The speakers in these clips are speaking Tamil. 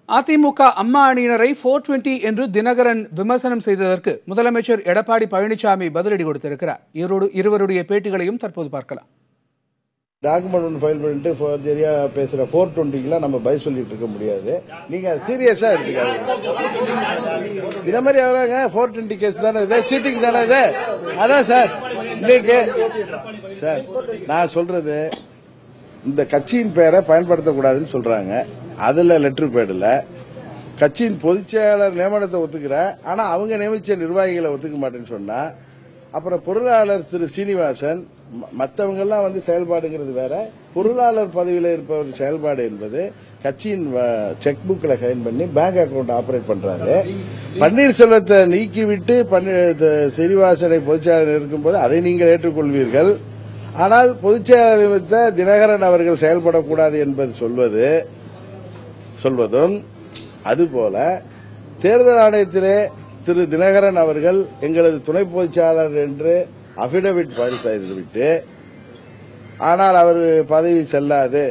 அதிமுக அம்மா அணியினரை 420 என்று தினகரன் விமர்சனம் செய்ததற்கு முதலமைச்சர் எடப்பாடி பழனிசாமி பதிலடி கொடுத்திருக்கிறார். இருவருடைய பேட்டிகளையும் தற்போது பார்க்கலாம். டாக்குமெண்ட் ஃபைல் பண்ணிட்டு ஃபோர்ஜரியா பேசுற 420க்குலாம் நம்ம பதில் சொல்லிட்டு இருக்க முடியாது. நீங்க சீரியஸா எடுத்துக்காதீங்க. இத மாதிரி எவ்வளவுங்க 420 கேஸ் தானே இது, சீட்டிங் தானே இது. அதான் சார் இன்னைக்கு சார் நான் சொல்றது, இந்த கட்சியின் பெயரை பயன்படுத்தக்கூடாதுன்னு சொல்றாங்க. அதுல லெட்டர் பேடில் கட்சியின் பொதுச் செயலாளர் நியமனத்தை ஒத்துக்கிறேன், ஆனா அவங்க நியமிச்ச நிர்வாகிகளை ஒத்துக்க மாட்டேன்னு சொன்னா, அப்புறம் பொருளாளர் திரு சீனிவாசன் மற்றவங்க எல்லாம் செயல்பாடுங்கிறது வேற, பொருளாளர் பதவியில் இருப்பவர் செயல்பாடு என்பது கட்சியின் செக் புக்ல சைன் பண்ணி பேங்க் அக்கவுண்ட் ஆபரேட் பண்றாரு. பன்னீர்செல்வத்தை நீக்கிவிட்டு சீனிவாசனை பொதுச்செயலாளர் இருக்கும்போது அதை நீங்கள் ஏற்றுக்கொள்வீர்கள். ஆனால் பொதுச்செயலாளர் தினகரன் அவர்கள் செயல்படக்கூடாது என்பது சொல்வதும், அதுபோல தேர்தல் ஆணையத்திலே திரு தினகரன் அவர்கள் எங்களது துணை பொதுச்செயலாளர் என்று அபிடவிட் ஃபைல் செய்துவிட்டு, ஆனால் அவர் பதவி செல்லாது.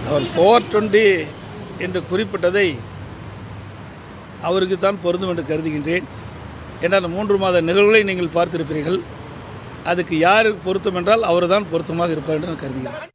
அவர் 420 என்று குறிப்பிட்டதை அவருக்கு தான் பொருந்தும் என்று கருதுகின்றேன். என்னால் 3 மாத நிகழ்வுகளை நீங்கள் பார்த்திருப்பீர்கள். அதுக்கு யாருக்கு பொருத்தம் என்றால் அவர் தான் பொருத்தமாக இருப்பார் என்று நான் கருதுகிறேன்.